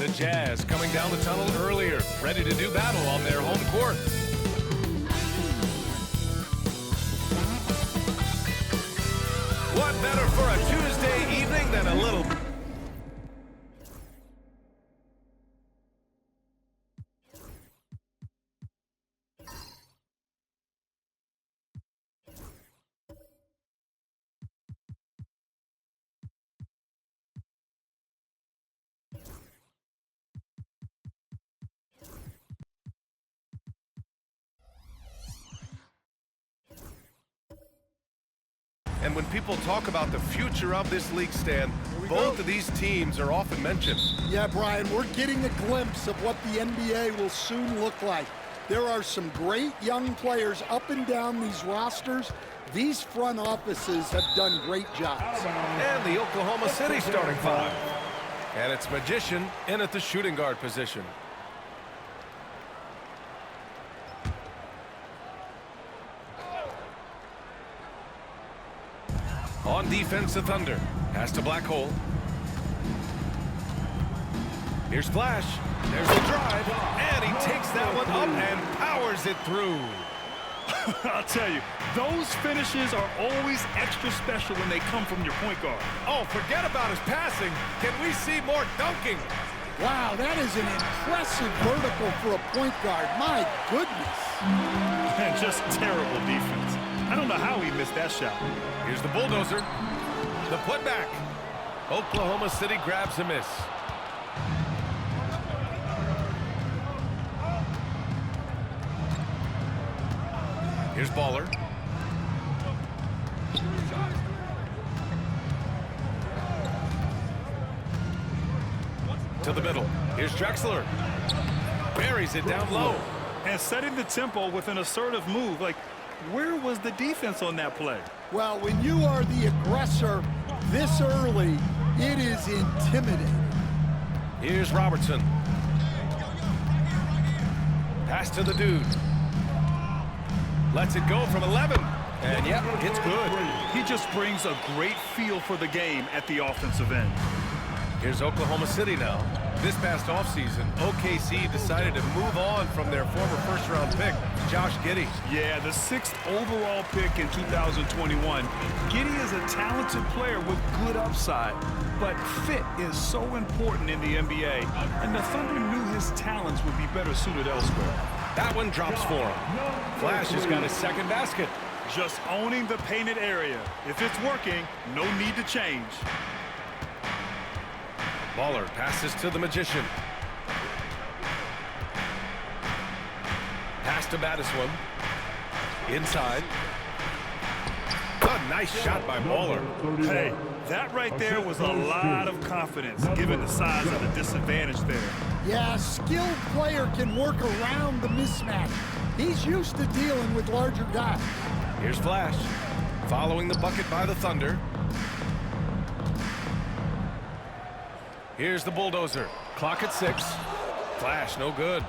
The Jazz coming down the tunnel earlier, ready to do battle on their home court. What better for a Tuesday evening than a little... And when people talk about the future of this league, Stan, both of these teams are often mentioned. Yeah, Brian, we're getting a glimpse of what the NBA will soon look like. There are some great young players up and down these rosters. These front offices have done great jobs. And the Oklahoma City starting five. And it's Magician in at the shooting guard position. On defense, the Thunder. Pass to Black Hole. Here's Flash. There's the drive. And he takes that one up and powers it through. I'll tell you, those finishes are always extra special when they come from your point guard. Oh, forget about his passing. Can we see more dunking? Wow, that is an impressive vertical for a point guard. My goodness. And just terrible defense. I don't know how he missed that shot. Here's the bulldozer. The putback. Oklahoma City grabs a miss. Here's Baller. To the middle. Here's Drexler. Buries it down low. And setting the tempo with an assertive move. Like, where was the defense on that play? Well, when you are the aggressor this early, it is intimidating. Here's Robertson. Pass to the dude. Lets it go from 11. And yep, it's good. He just brings a great feel for the game at the offensive end. Here's Oklahoma City now. This past offseason, OKC decided to move on from their former first-round pick, Josh Giddey. Yeah, the 6th overall pick in 2021. Giddey is a talented player with good upside, but fit is so important in the NBA, and the Thunder knew his talents would be better suited elsewhere. That one drops for him. Flash has got his second basket. Just owning the painted area. If it's working, no need to change. Baller passes to the Magician. Pass to Battiswin. Inside. A nice shot by Baller. Hey, that right there was a lot of confidence, given the size of the disadvantage there. Yeah, a skilled player can work around the mismatch. He's used to dealing with larger guys. Here's Flash. Following the bucket by the Thunder. Here's the bulldozer. Clock at 6. Flash, no good.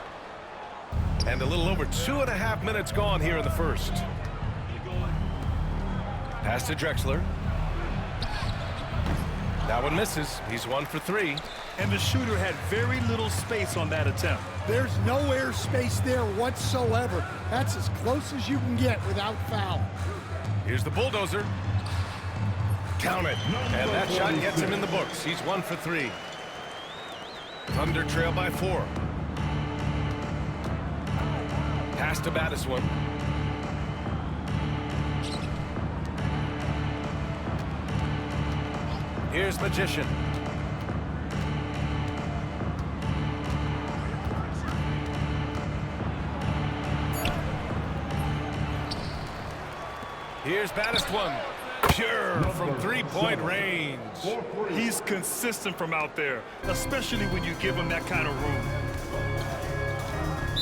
And a little over 2.5 minutes gone here in the first. Pass to Drexler. That one misses. He's 1 for 3. And the shooter had very little space on that attempt. There's no air space there whatsoever. That's as close as you can get without foul. Here's the bulldozer. Count it. And that shot gets him in the books. He's 1 for 3. Thunder trail by 4. Pass to Battiswin. Here's Magician. Here's Battiswin. Pure from three-point range. He's consistent from out there, especially when you give him that kind of room.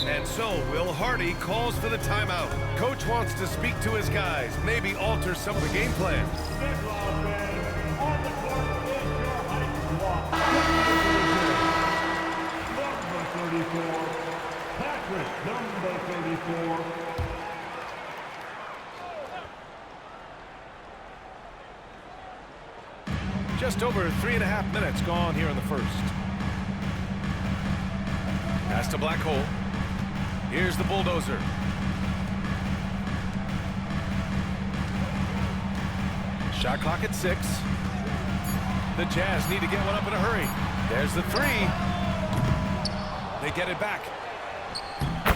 And so Will Hardy calls for the timeout. Coach wants to speak to his guys, maybe alter some of the game plan. Number 34, Patrick, number 34. Just over 3.5 minutes gone here in the first. Pass to Black Hole. Here's the bulldozer. Shot clock at 6. The Jazz need to get one up in a hurry. There's the 3. They get it back.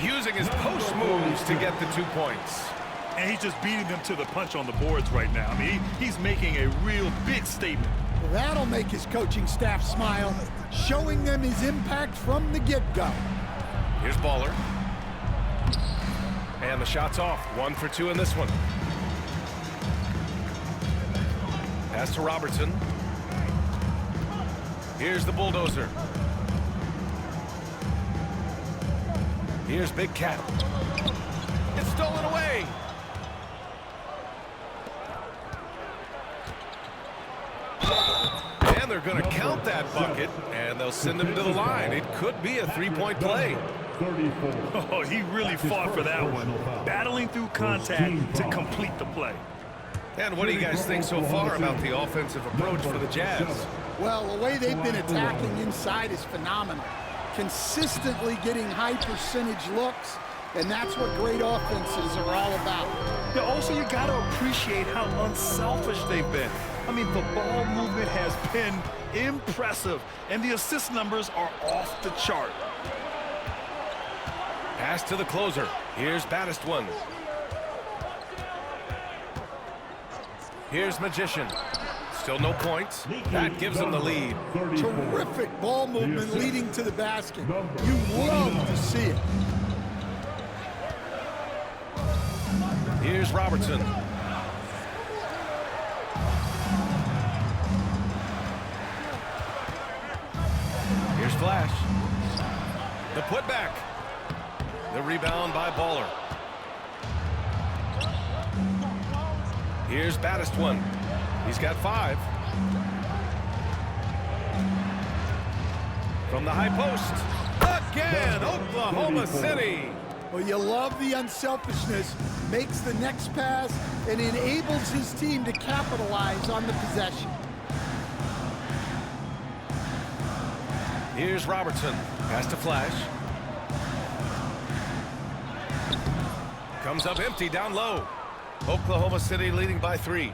Using his post moves to get the 2 points. And he's just beating them to the punch on the boards right now. I mean, he's making a real big statement. That'll make his coaching staff smile, showing them his impact from the get-go. Here's Baller. And the shot's off. 1 for 2 in this one. Pass to Robertson. Here's the bulldozer. Here's Big Cat. It's stolen away. And they're going to count that bucket, and they'll send him to the line. It could be a 3-point play. 34. Oh, he really fought for that one. Battling through contact to complete the play. And what do you guys think so far about the offensive approach for the Jazz? Well, the way they've been attacking inside is phenomenal. Consistently getting high percentage looks, and that's what great offenses are all about. Yeah, also, you got to appreciate how unselfish they've been. I mean, the ball movement has been impressive, and the assist numbers are off the chart. Pass to the closer. Here's Baddest One. Here's Magician. Still no points. That gives them the lead. Terrific ball movement leading to the basket. You love to see it. Here's Robertson. Here's Flash. The putback. The rebound by Baller. Here's Baddest One. He's got 5. From the high post. Again, Oklahoma City. Well, you love the unselfishness, makes the next pass, and enables his team to capitalize on the possession. Here's Robertson. Pass to Flash. Comes up empty down low. Oklahoma City leading by 3.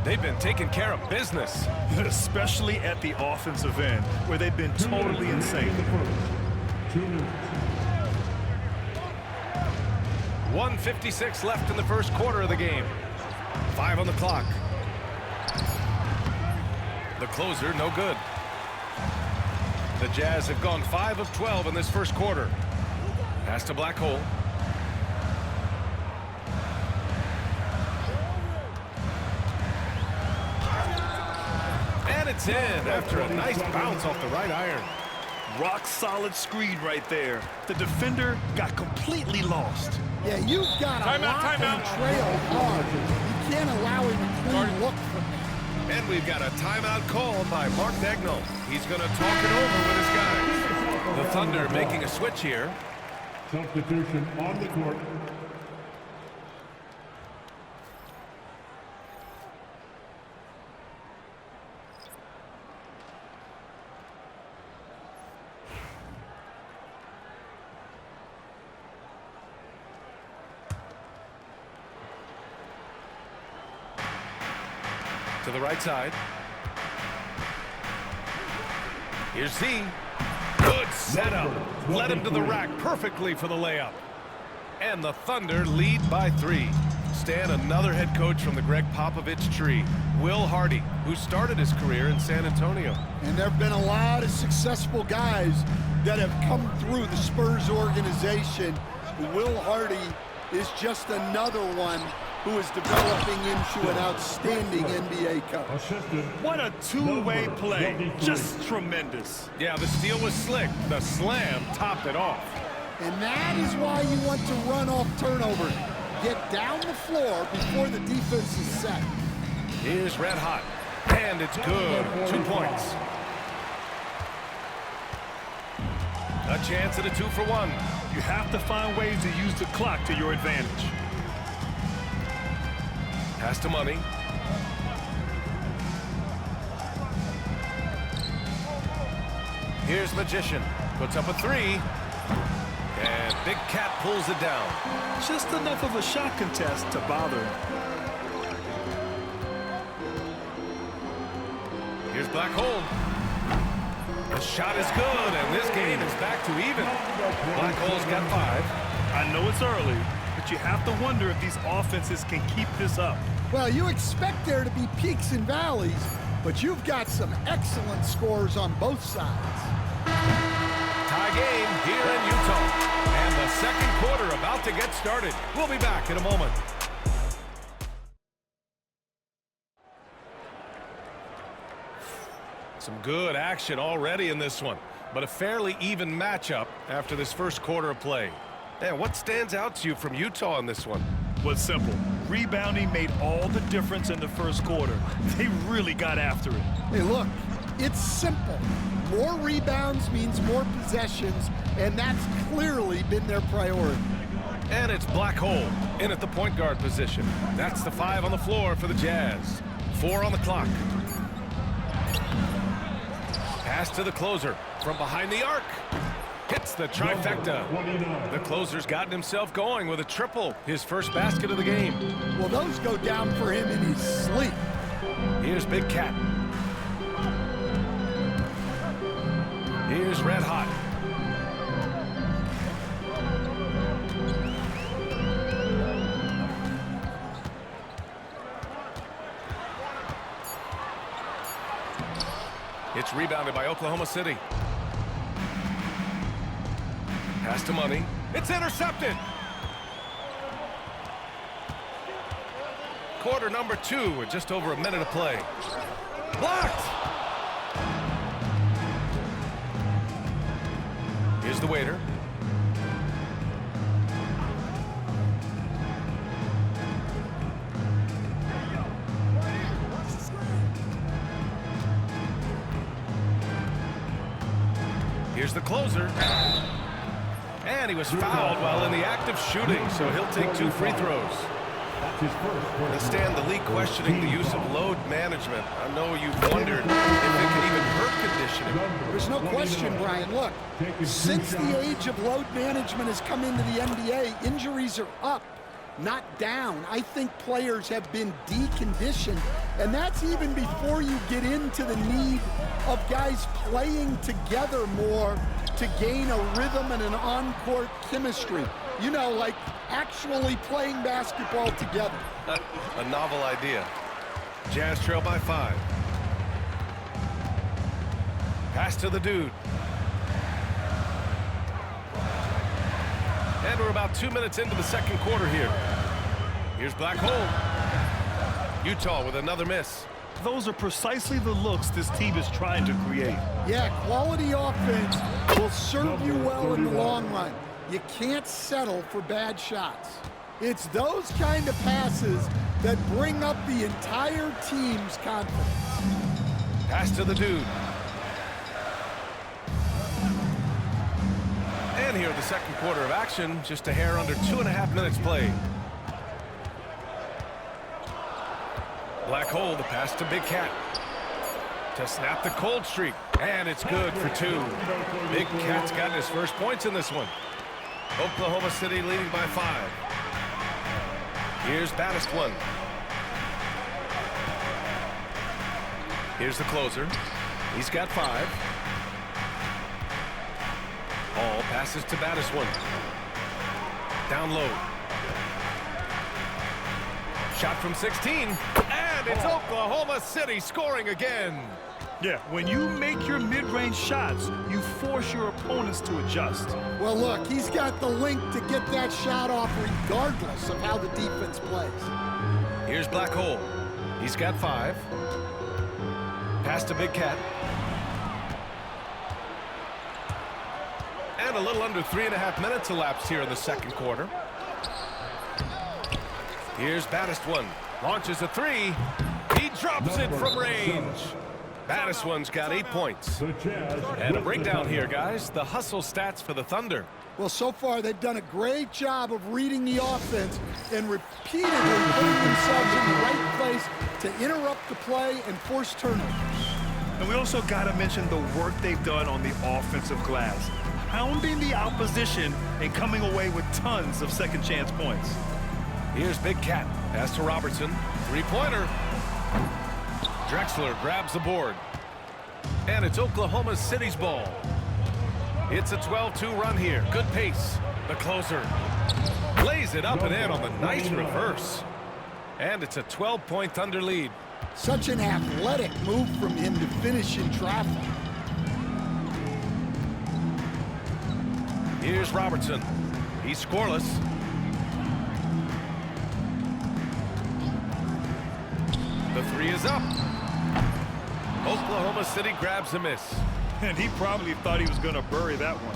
They've been taking care of business. Especially at the offensive end, where they've been totally insane. 1:56 left in the first quarter of the game. 5 on the clock. The closer, no good. The Jazz have gone 5 of 12 in this first quarter. Pass to Black Hole. And it's in after a nice bounce off the right iron. Rock solid screen right there. The defender got completely lost. Yeah, you've got to lock and trail hard. You can't allow him a clean look from that. And we've got a timeout called by Mark Dagnall. He's going to talk it over with his guys. The Thunder making a switch here. Substitution on the court. To the right side. Here's Z. Good setup. Led him to the rack perfectly for the layup. And the Thunder lead by 3. Stan, another head coach from the Greg Popovich tree. Will Hardy, who started his career in San Antonio. And there have been a lot of successful guys that have come through the Spurs organization. Will Hardy is just another one who is developing into an outstanding NBA coach. What a two-way play. Just tremendous. Yeah, the steal was slick. The slam topped it off. And that is why you want to run off turnovers. Get down the floor before the defense is set. Here's Red Hot. And it's good. 2 points. A chance at a 2-for-1. You have to find ways to use the clock to your advantage. Pass to Money. Here's Magician. Puts up a 3. And Big Cat pulls it down. Just enough of a shot contest to bother him. Here's Black Hole. The shot is good, and this game is back to even. Black Hole's got 5. I know it's early, but you have to wonder if these offenses can keep this up. Well, you expect there to be peaks and valleys, but you've got some excellent scores on both sides. Tie game here in Utah. And the second quarter about to get started. We'll be back in a moment. Some good action already in this one, but a fairly even matchup after this first quarter of play. And what stands out to you from Utah in this one? Was simple. Rebounding made all the difference in the first quarter. They really got after it. Hey, look, it's simple. More rebounds means more possessions, and that's clearly been their priority. And it's Black Hole in at the point guard position. That's the 5 on the floor for the Jazz. 4 on the clock. Pass to the closer from behind the arc. Hits the trifecta. The closer's gotten himself going with a triple, his first basket of the game. Well, those go down for him in his sleep. Here's Big Cat. Here's Red Hot. It's rebounded by Oklahoma City. Pass to Money. It's intercepted. Quarter number 2 with just over a minute of play. Blocked. Here's the waiter. Here's the closer. And he was fouled while in the act of shooting, so he'll take 2 free throws. And Stan, the league questioning the use of load management. I know you've wondered if it can even hurt conditioning. There's no question, Brian. Look, since the age of load management has come into the NBA, injuries are up, not down. I think players have been deconditioned, and that's even before you get into the need of guys playing together more to gain a rhythm and an on-court chemistry. You know, like actually playing basketball together. A novel idea. Jazz trail by 5. Pass to the dude. And we're about 2 minutes into the second quarter here. Here's Black Hole. Utah with another miss. Those are precisely the looks this team is trying to create. Yeah, quality offense will serve you well in the long run. You can't settle for bad shots. It's those kind of passes that bring up the entire team's confidence. Pass to the dude. And here the second quarter of action, just a hair under 2.5 minutes played. Black Hole, the pass to Big Cat. To snap the cold streak. And it's good for 2. Big Cat's gotten his first points in this one. Oklahoma City leading by 5. Here's Baddest one. Here's the closer. He's got 5. All passes to Baddest one. Down low. Shot from 16. And it's Oklahoma City scoring again. Yeah, when you make your mid-range shots, you force your opponents to adjust. Well, look, he's got the link to get that shot off regardless of how the defense plays. Here's Black Hole. He's got 5. Pass to Big Cat. And a little under 3.5 minutes elapsed here in the second quarter. Here's Baddest one. Launches a 3. He drops it from range. Baddest one's got 8 points. And a breakdown here, guys. The hustle stats for the Thunder. Well, so far they've done a great job of reading the offense and repeatedly putting themselves in the right place to interrupt the play and force turnovers. And we also got to mention the work they've done on the offensive glass. pounding the opposition and coming away with tons of second chance points. Here's Big Cat. Pass to Robertson. Three-pointer. Drexler grabs the board. And it's Oklahoma City's ball. It's a 12-2 run here. Good pace. The closer lays it up and in on the nice reverse. And it's a 12-point Thunder lead. Such an athletic move from him to finish in traffic. Here's Robertson. He's scoreless. The three is up. Oklahoma City grabs a miss. And he probably thought he was going to bury that one.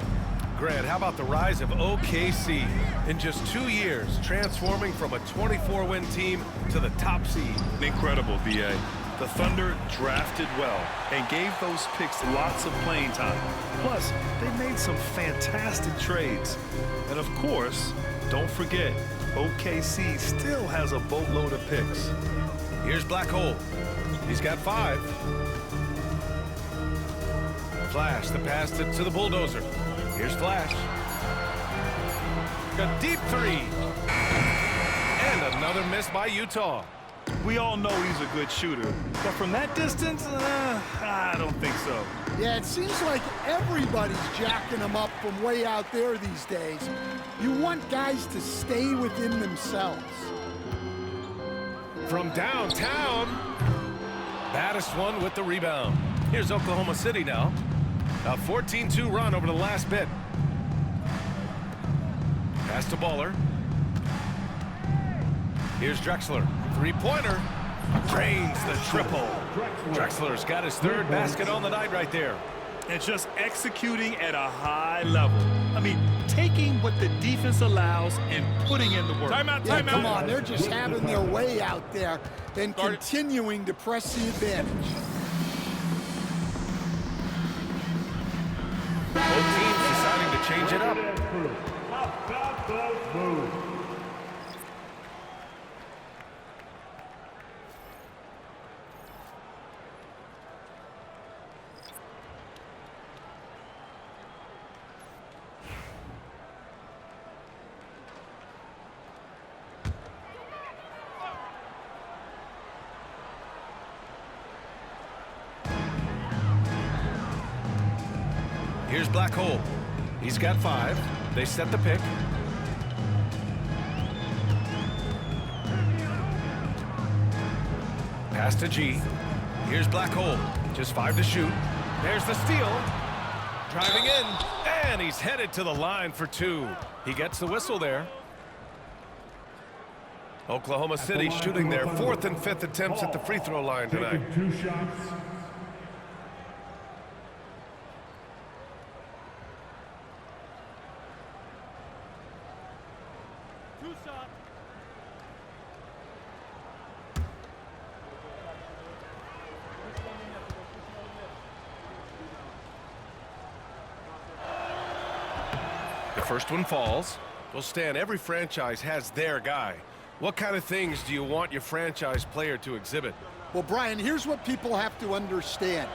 Grant, how about the rise of OKC? In just 2 years, transforming from a 24-win team to the top seed. Incredible, B.A. The Thunder drafted well and gave those picks lots of playing time. Plus, they made some fantastic trades. And of course, don't forget, OKC still has a boatload of picks. Here's Black Hole. He's got 5. Flash, the pass to the bulldozer. Here's Flash. A deep three. And another miss by Utah. We all know he's a good shooter, but from that distance, I don't think so. Yeah, it seems like everybody's jacking him up from way out there these days. You want guys to stay within themselves. From downtown, Baddest one with the rebound. Here's Oklahoma City now. A 14-2 run over the last bit. Pass to Baller. Here's Drexler. Three-pointer. Drains the triple. Drexler's got his third basket on the night right there. And just executing at a high level. I mean, taking what the defense allows and putting in the work. Timeout. Come on, they're just having their way out there and continuing to press the advantage. Both teams deciding to change it up. Here's Black Hole. He's got 5. They set the pick. Pass to G. Here's Black Hole. Just 5 to shoot. There's the steal. Driving in. And he's headed to the line for 2. He gets the whistle there. Oklahoma City shooting their 4th and 5th attempts at the free throw line tonight. 2 shots. The first one falls. Well, Stan, every franchise has their guy. What kind of things do you want your franchise player to exhibit? Well, Brian, here's what people have to understand.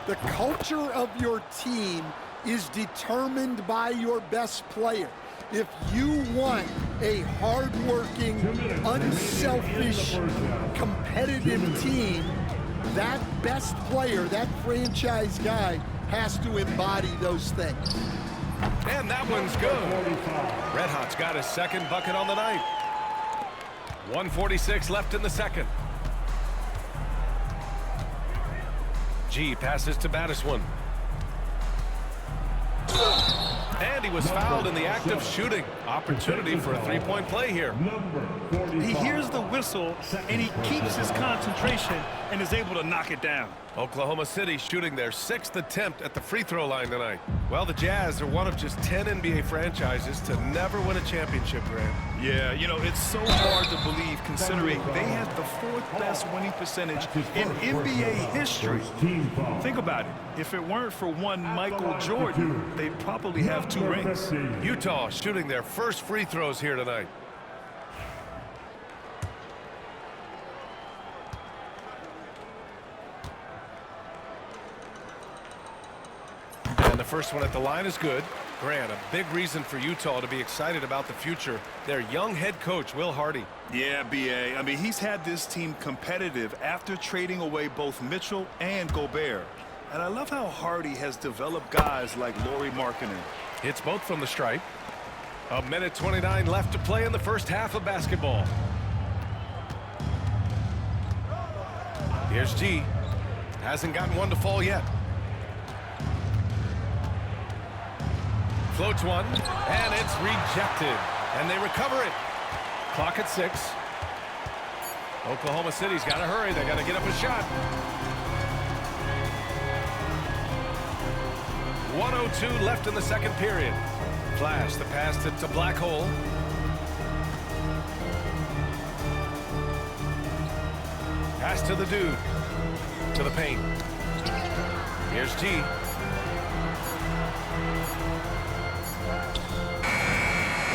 The culture of your team is determined by your best player. If you want a hardworking, unselfish, competitive team, that best player, that franchise guy, has to embody those things. And that one's good. Red Hot's got his second bucket on the night. 1:46 left in the second. G passes to Baddest-one. And he was fouled in the act of shooting. Opportunity for a three-point play here. He hears the whistle, and he keeps his concentration and is able to knock it down. Oklahoma City shooting their 6th attempt at the free throw line tonight. Well, the Jazz are one of just 10 NBA franchises to never win a championship, Grant. Yeah, you know, it's so hard to believe considering they had the 4th best winning percentage in NBA history. Think about it. If it weren't for one Michael Jordan, they'd probably have 2 rings. Utah shooting their first free throws here tonight. And the first one at the line is good. Grant, a big reason for Utah to be excited about the future. Their young head coach, Will Hardy. Yeah, B.A. I mean, he's had this team competitive after trading away both Mitchell and Gobert. And I love how Hardy has developed guys like Lauri Markkanen. Hits both from the stripe. A minute 29 left to play in the first half of basketball. Here's G. Hasn't gotten one to fall yet. Floats one, and it's rejected. And they recover it. Clock at 6. Oklahoma City's got to hurry. They got to get up a shot. 1:02 left in the second period. Flash the pass to Black Hole. Pass to the dude. To the paint. Here's G.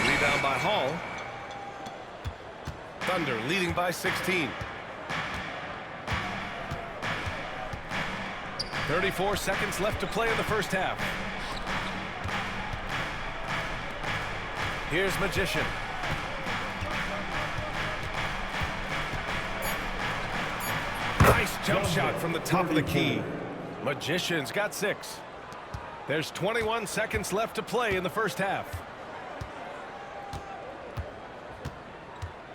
Rebound by Hall. Thunder leading by 16. 34 seconds left to play in the first half. Here's Magician. Nice jump shot from the top of the key. Magician's got 6. There's 21 seconds left to play in the first half.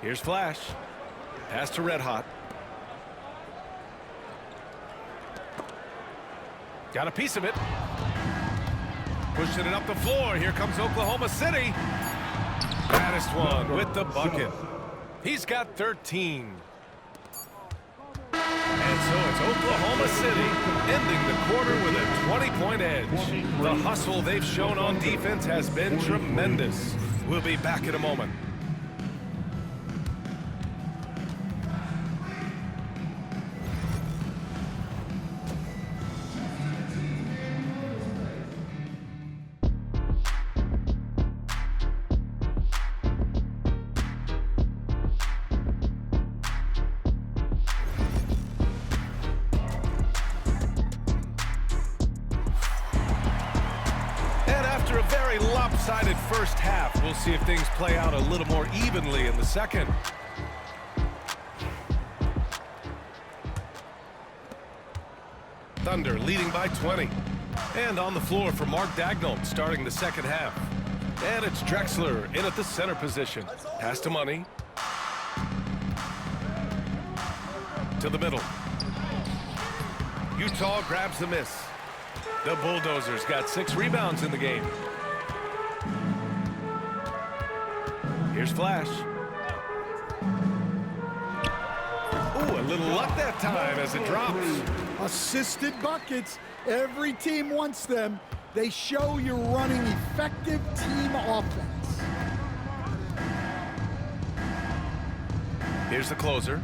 Here's Flash. Pass to Red Hot. Got a piece of it. Pushing it up the floor. Here comes Oklahoma City. Baddest one with the bucket. He's got 13. And so it's Oklahoma City ending the quarter with a 20-point edge. The hustle they've shown on defense has been tremendous. We'll be back in a moment. After a very lopsided first half, we'll see if things play out a little more evenly in the second. Thunder leading by 20. And on the floor for Mark Daigneault starting the second half. And it's Drexler in at the center position. Pass to Money. To the middle. Utah grabs the miss. The Bulldozers got 6 rebounds in the game. Here's Flash. Ooh, a little luck that time as it drops. Assisted buckets. Every team wants them. They show you're running effective team offense. Here's the closer.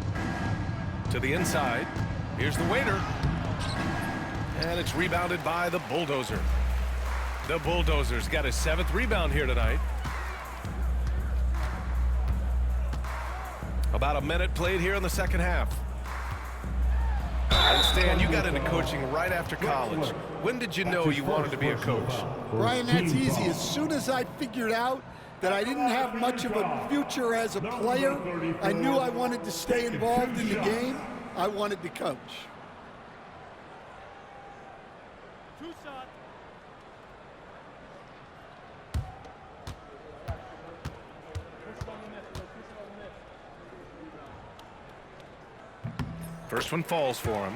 To the inside. Here's the waiter. And it's rebounded by the Bulldozer. The Bulldozers got his 7th rebound here tonight. About a minute played here in the second half. And Stan, you got into coaching right after college. When did you know you wanted to be a coach? Brian, that's easy. As soon as I figured out that I didn't have much of a future as a player, I knew I wanted to stay involved in the game. I wanted to coach. First one falls for him.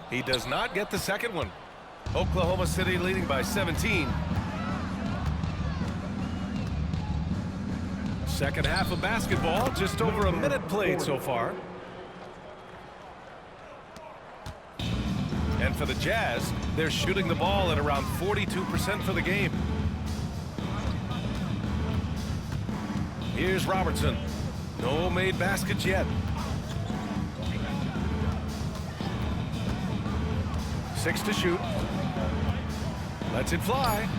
He does not get the second one. Oklahoma City leading by 17. Second half of basketball, just over a minute played so far. And for the Jazz, they're shooting the ball at around 42% for the game. Here's Robertson. No made baskets yet. 6 to shoot. Lets it fly.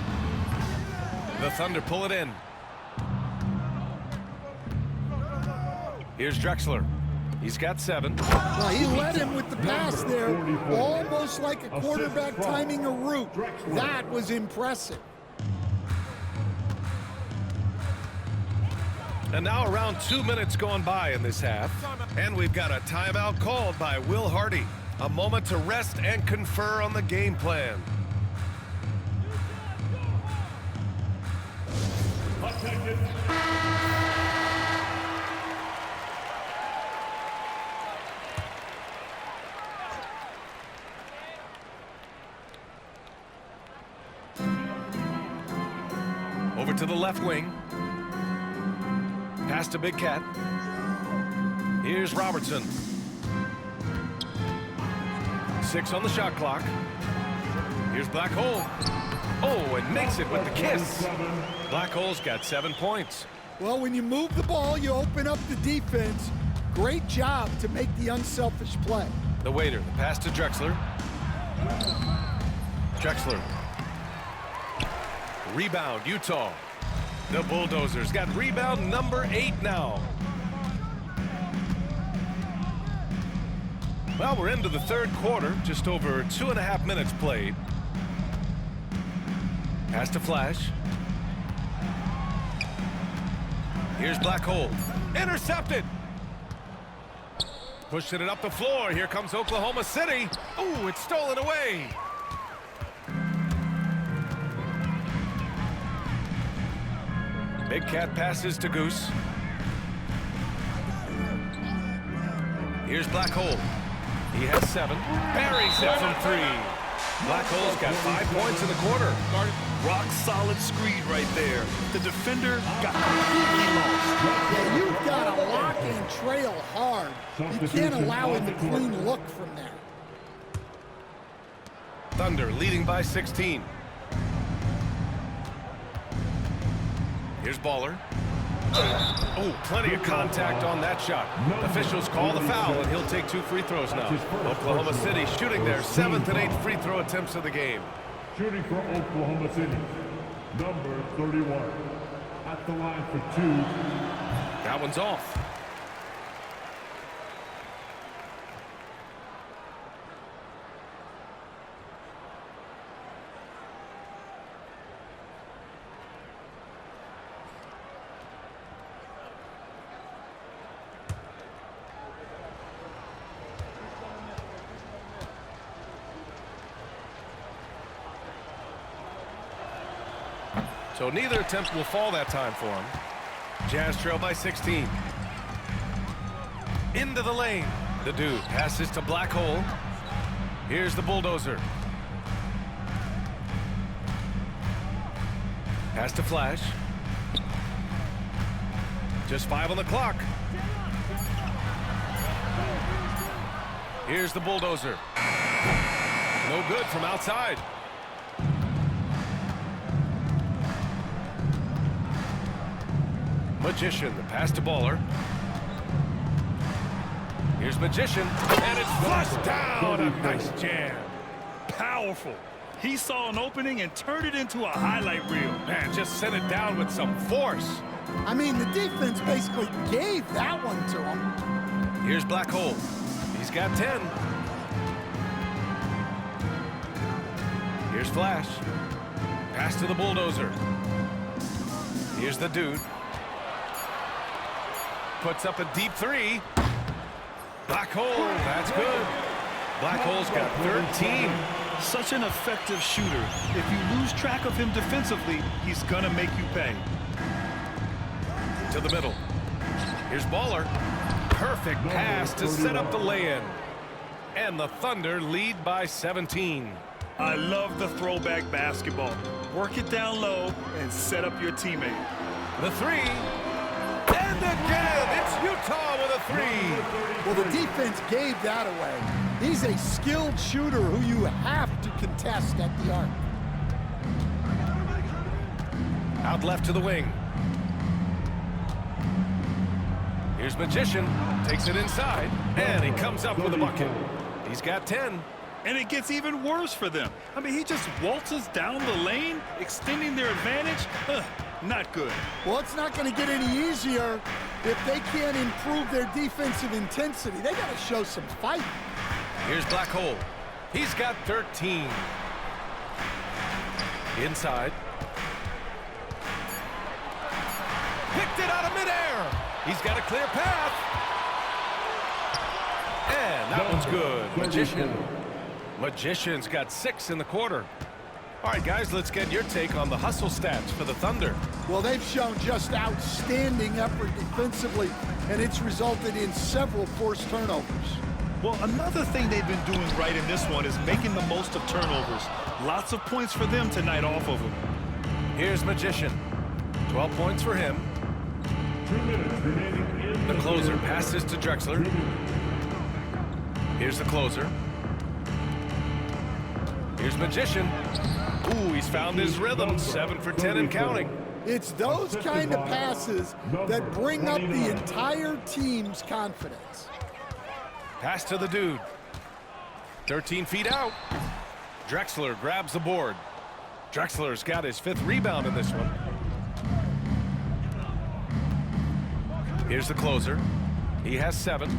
The Thunder pull it in. Here's Drexler. He's got 7. Well, he led him with the pass there, almost like a quarterback timing a route. That was impressive. And now around 2 minutes gone by in this half. And we've got a timeout called by Will Hardy. A moment to rest and confer on the game plan. Over to the left wing. Pass to Big Cat. Here's Robertson. 6 on the shot clock. Here's Black Hole. Oh, and makes it with the kiss. Black Hole's got 7 points. Well, when you move the ball, you open up the defense. Great job to make the unselfish play. The waiter, the pass to Drexler. Drexler. Rebound, Utah. The Bulldozers got rebound number 8 now. Well, we're into the third quarter, just over 2.5 minutes played. Pass to Flash. Here's Black Hole. Intercepted. Pushing it up the floor. Here comes Oklahoma City. Ooh, it's stolen away. Big Cat passes to Goose. Here's Black Hole. He has 7. Buries it from 3. Black Hole's got 5 points in the quarter. Rock solid screed right there. The defender got completely lost. Yeah, you've got to lock and trail hard. You can't allow him to clean look from there. Thunder leading by 16. Here's Baller. Oh, plenty of contact on that shot. Officials call the foul, and he'll take 2 free throws now. Oklahoma City shooting their 7th and 8th free throw attempts of the game. Shooting for Oklahoma City, number 31. At the line for 2. That one's off. So neither attempt will fall that time for him. Jazz trail by 16. Into the lane. The dude passes to Black Hole. Here's the Bulldozer. Pass to Flash. Just 5 on the clock. Here's the Bulldozer. No good from outside. Magician, the pass to Baller. Here's Magician, and it's flushed down. A nice jam. Powerful. He saw an opening and turned it into a highlight reel. Man, just sent it down with some force. I mean, the defense basically gave that one to him. Here's Black Hole. He's got 10. Here's Flash. Pass to the Bulldozer. Here's the dude. Puts up a deep 3. Black Hole, that's good. Black Hole's got 13. Such an effective shooter. If you lose track of him defensively, he's gonna make you pay. To the middle. Here's Baller. Perfect pass to set up the lay-in. And the Thunder lead by 17. I love the throwback basketball. Work it down low and set up your teammate. The 3. And again, it's Utah with a 3. Well, the defense gave that away. He's a skilled shooter who you have to contest at the arc. Out left to the wing. Here's Magician. Takes it inside. And he comes up with a bucket. He's got 10. And it gets even worse for them. I mean, he just waltzes down the lane, extending their advantage. Not good. Well, it's not going to get any easier if they can't improve their defensive intensity. They got to show some fight. Here's Black Hole. He's got 13. Inside. Picked it out of midair. He's got a clear path. And that one's good. Magician's got 6 in the quarter. All right, guys, let's get your take on the hustle stats for the Thunder. Well, they've shown just outstanding effort defensively, and it's resulted in several forced turnovers. Well, another thing they've been doing right in this one is making the most of turnovers. Lots of points for them tonight off of them. Here's Magician. 12 points for him. 2 minutes remaining in The closer passes to Drexler. Here's the closer. Here's Magician. Ooh, he's found his rhythm. 7 for 10 and counting. It's those kind of passes that bring up the entire team's confidence. Pass to the dude. 13 feet out. Drexler grabs the board. Drexler's got his 5th rebound in this one. Here's the closer. He has 7.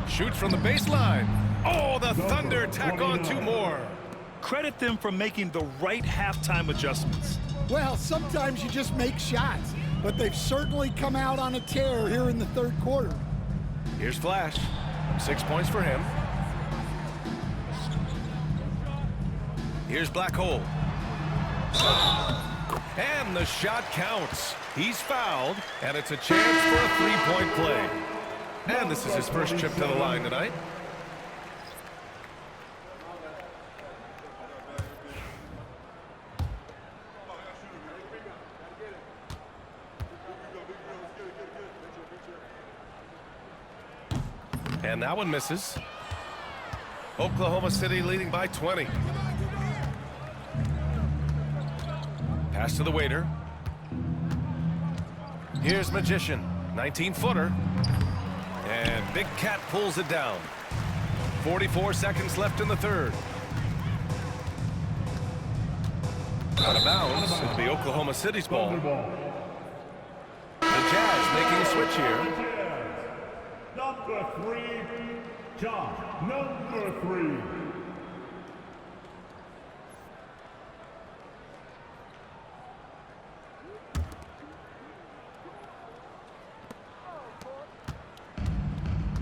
Shoots from the baseline. Oh, the Thunder tack on 2 more. Credit them for making the right halftime adjustments. Well, sometimes you just make shots, but they've certainly come out on a tear here in the third quarter. Here's Flash. 6 points for him. Here's Black Hole. And the shot counts. He's fouled, and it's a chance for a 3-point play. And this is his first trip to the line tonight. And that one misses. Oklahoma City leading by 20. Pass to the waiter. Here's Magician. 19-footer. And Big Cat pulls it down. 44 seconds left in the third. Out of bounds. It'll be Oklahoma City's ball. The Jazz making a switch here. Number 3, John. Number 3.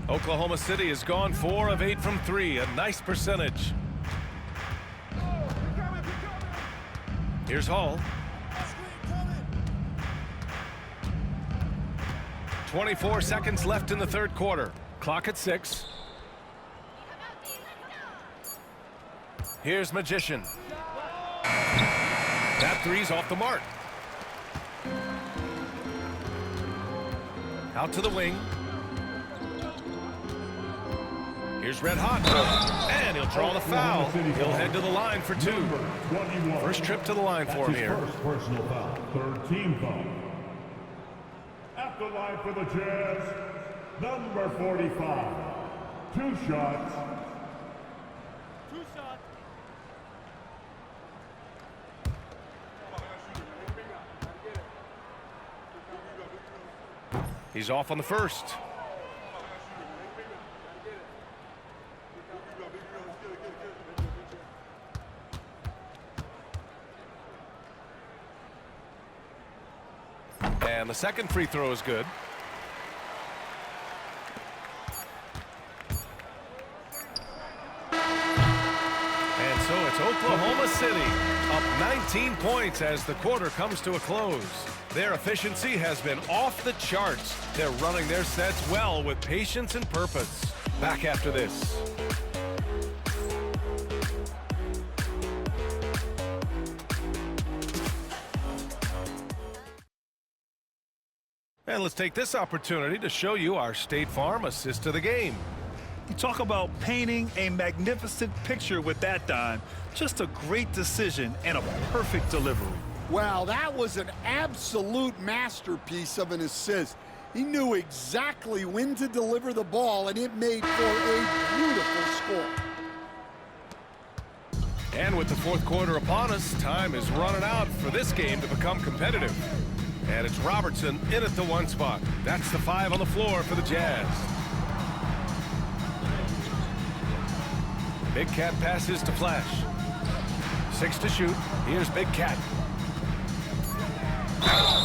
Oklahoma City has gone 4 of 8 from 3. A nice percentage. Here's Hall. 24 seconds left in the third quarter. Clock at 6. Here's Magician. That three's off the mark. Out to the wing. Here's Red Hot. And he'll draw the foul. He'll head to the line for 2. First trip to the line for him here. First personal foul. Third team foul. At the line for the Jazz, number 45. 2 shots. He's off on the first. And the second free throw is good. And so it's Oklahoma City up 19 points as the quarter comes to a close. Their efficiency has been off the charts. They're running their sets well with patience and purpose. Back after this. And let's take this opportunity to show you our State Farm assist to the game. You talk about painting a magnificent picture with that dime. Just a great decision and a perfect delivery. Well, that was an absolute masterpiece of an assist. He knew exactly when to deliver the ball, and it made for a beautiful score. And with the fourth quarter upon us, time is running out for this game to become competitive. And it's Robertson in at the 1 spot. That's the 5 on the floor for the Jazz. Big Cat passes to Flash. 6 to shoot. Here's Big Cat.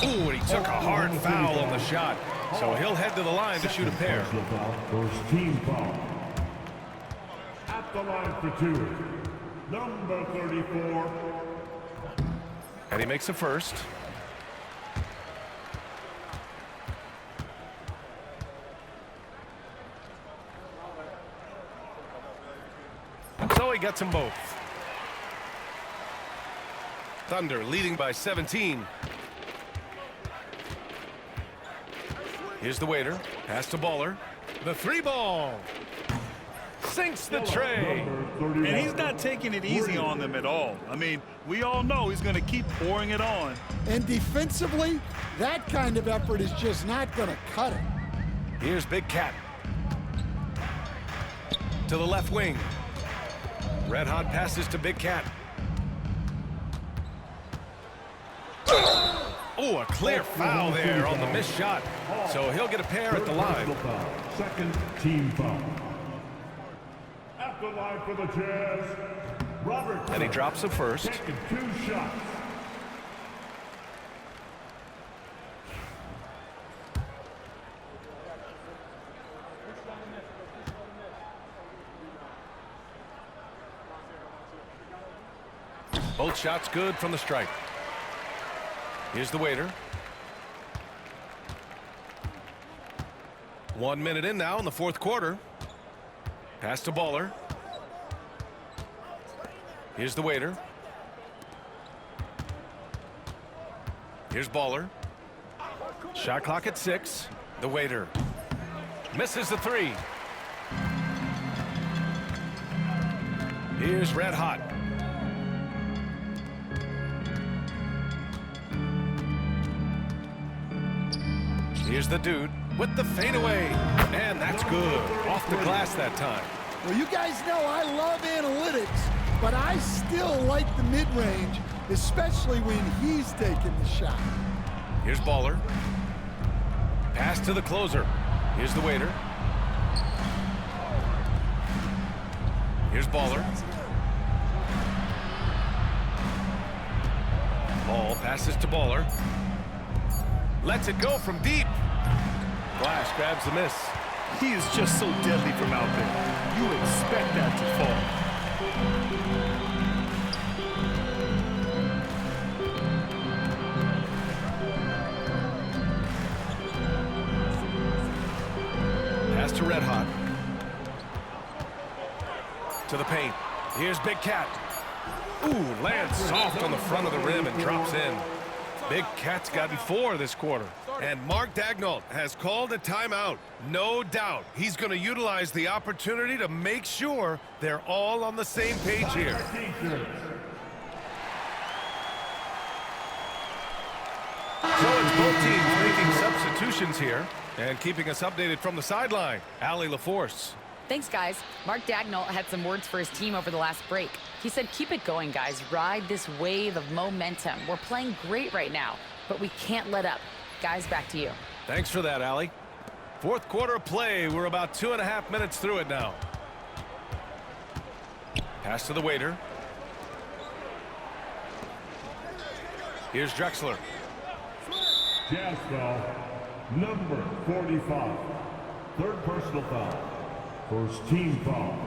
Ooh, and he took a hard foul on the shot. So he'll head to the line to shoot a pair. First team foul. At the line for 2, number 34. And he makes a first. So he gets them both. Thunder leading by 17. Here's the waiter. Pass to Baller. The 3-ball. Sinks the tray. And he's not taking it easy on them at all. I mean, we all know he's going to keep pouring it on. And defensively, that kind of effort is just not going to cut it. Here's Big Cat. To the left wing. Red Hot passes to Big Cat. Oh, a clear foul there on the missed shot. So he'll get a pair at the line. Second team foul. At the line for the Jazz, Robertson. And he drops the first. Taking 2 shots. Both shots good from the stripe. Here's the waiter. 1 minute in now in the fourth quarter. Pass to Baller. Here's the waiter. Here's Baller. Shot clock at 6. The waiter misses the 3. Here's Red Hot. Here's the dude with the fadeaway. And that's good. Off the glass that time. Well, you guys know I love analytics, but I still like the mid-range, especially when he's taking the shot. Here's Baller. Pass to the closer. Here's the waiter. Here's Baller. Ball passes to Baller. Lets it go from deep. Flash grabs the miss. He is just so deadly from out there. You expect that to fall. Pass to Red Hot. To the paint. Here's Big Cat. Ooh, lands soft on the front of the rim and drops in. Big Cat's gotten 4 this quarter. And Mark Daigneault has called a timeout. No doubt he's going to utilize the opportunity to make sure they're all on the same page here. So it's both teams making substitutions here and keeping us updated from the sideline. Allie LaForce. Thanks, guys. Mark Daigneault had some words for his team over the last break. He said, keep it going, guys. Ride this wave of momentum. We're playing great right now, but we can't let up. Guys, back to you. Thanks for that, Allie. Fourth quarter of play. We're about 2.5 minutes through it now. Pass to the waiter. Here's Drexler. Jazz foul, number 45. Third personal foul. First team foul.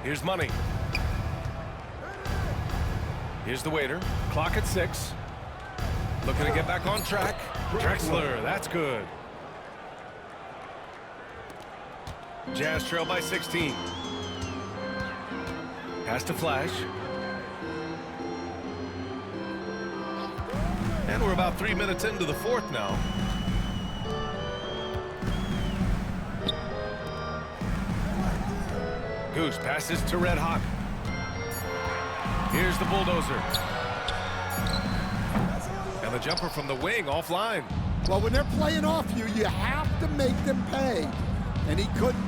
Here's Money. Here's the waiter. Clock at 6. Looking to get back on track. Drexler, that's good. Jazz trail by 16. Pass to Flash. And we're about 3 minutes into the fourth now. Goose passes to Red Hot. Here's the bulldozer. And the jumper from the wing offline. Well, when they're playing off you, you have to make them pay. And he couldn't.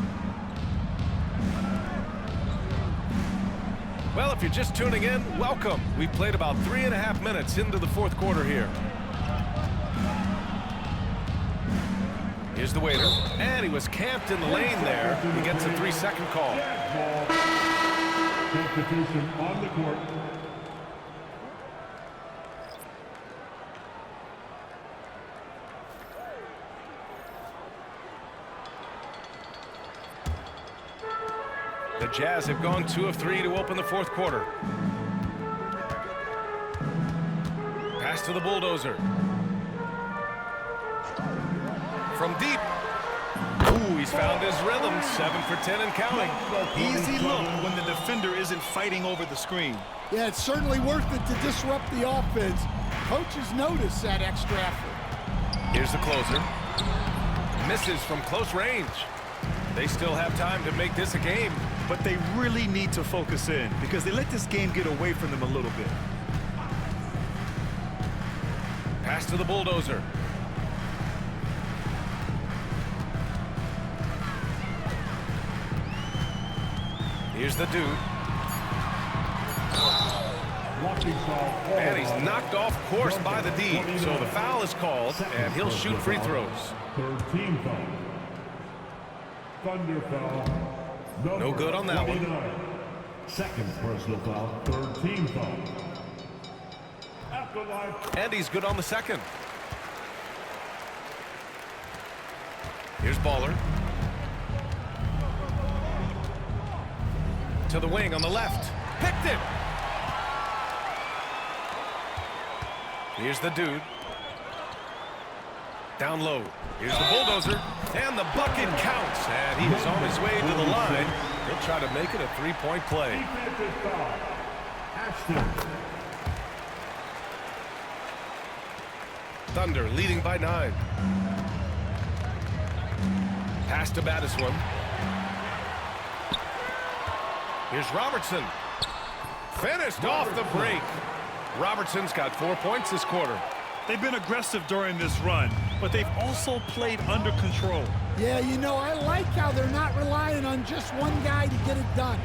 Well, if you're just tuning in, welcome. We've played about 3.5 minutes into the fourth quarter here. Here's the waiter. And he was camped in the lane there. He gets a 3-second call. Substitution on the court. The Jazz have gone 2 of 3 to open the fourth quarter. Pass to the bulldozer. From deep. Ooh, he's found his rhythm. 7 for 10 and counting. Easy look when the defender isn't fighting over the screen. Yeah, it's certainly worth it to disrupt the offense. Coaches notice that extra effort. Here's the closer. Misses from close range. They still have time to make this a game. But they really need to focus in because they let this game get away from them a little bit. Pass to the bulldozer. Here's the dude. And he's knocked off course by the D. So the foul is called, and he'll shoot free throws. Third team foul. Thunder foul. No good on that one. Second personal foul. Third team foul. Afterlife. And he's good on the second. Here's Baller. To the wing on the left. Picked it. Here's the dude. Down low. Here's the bulldozer. And the bucket counts. And he is on his way to the line. He'll try to make it a three-point play. Defensive foul. Ashton. Thunder leading by 9. Pass to Battiswan. Here's Robertson. Finished off the break. Robertson's got 4 points this quarter. They've been aggressive during this run, but they've also played under control. Yeah, you know, I like how they're not relying on just one guy to get it done.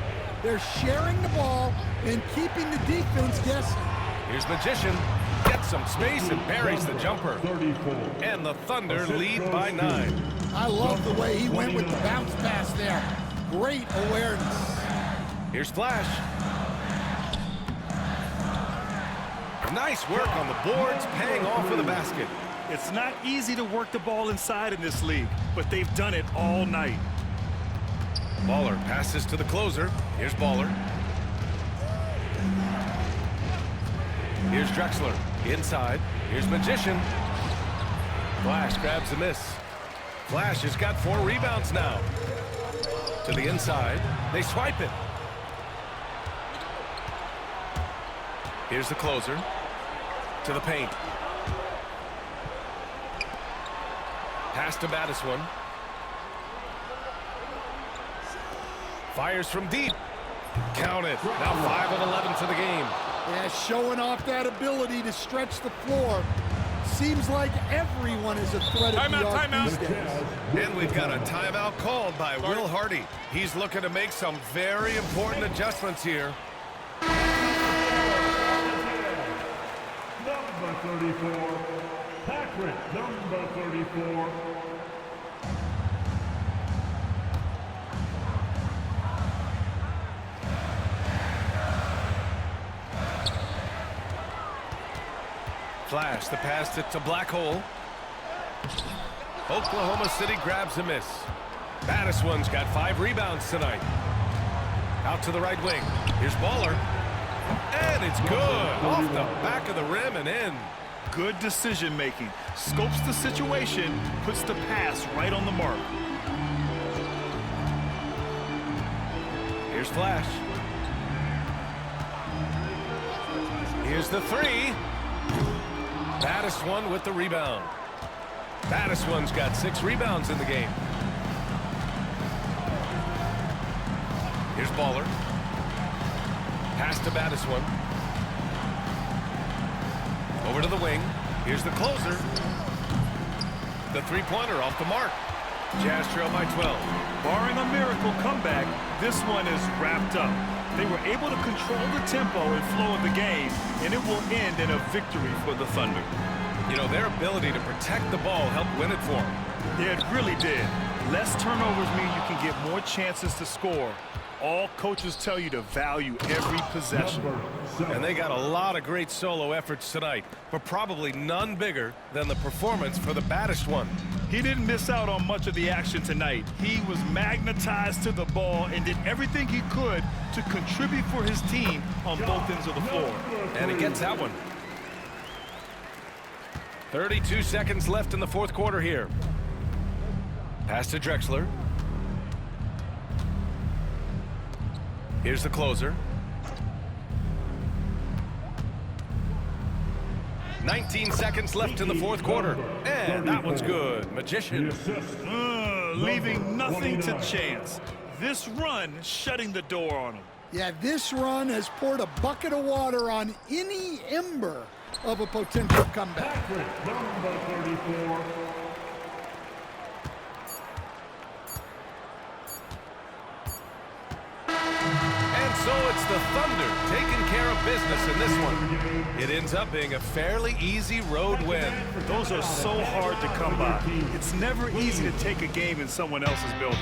They're sharing the ball and keeping the defense guessing. Here's Magician. Gets some space and buries the jumper. 34. And the Thunder lead by 9. I love the way he went with the bounce pass there. Great awareness. Here's Flash. Nice work on the boards, paying off with a basket. It's not easy to work the ball inside in this league, but they've done it all night. Baller passes to the closer. Here's Baller. Here's Drexler. Inside. Here's Magician. Flash grabs the miss. Flash has got 4 rebounds now. To the inside. They swipe it. Here's the closer. To the paint. Pass to Battiswan. Fires from deep. Count it. Now 5 of 11 for the game. Yeah, showing off that ability to stretch the floor. Seems like everyone is a threat at the arc these days. And we've got a timeout called by Will Hardy. He's looking to make some very important adjustments here. Number 34. Patrick, number 34. Flash, the pass to Black Hole. Oklahoma City grabs a miss. Battiswan's got 5 rebounds tonight. Out to the right wing. Here's Baller. And it's good. Off the back of the rim and in. Good decision making. Scopes the situation, puts the pass right on the mark. Here's Flash. Here's the 3. Battiswan with the rebound. Battiswan's got 6 rebounds in the game. Here's Baller. Pass to Battiswan. Over to the wing. Here's the closer. The three-pointer off the mark. Jazz trail by 12. Barring a miracle comeback, this one is wrapped up. They were able to control the tempo and flow of the game, and it will end in a victory for the Thunder. You know, their ability to protect the ball helped win it for them. Yeah, it really did. Less turnovers mean you can get more chances to score. All coaches tell you to value every possession. And they got a lot of great solo efforts tonight, but probably none bigger than the performance for the baddest one. He didn't miss out on much of the action tonight. He was magnetized to the ball and did everything he could to contribute for his team on both ends of the floor. And he gets that one. 32 seconds left in the fourth quarter here. Pass to Drexler. Here's the closer. 19 seconds left in the fourth quarter. And that one's good. Magician. Leaving nothing to chance. This run shutting the door on him. Yeah, this run has poured a bucket of water on any ember of a potential comeback. Number 34. And so it's the Thunder taking care of business in this one. It ends up being a fairly easy road win. Those are so hard to come by. It's never easy to take a game in someone else's building.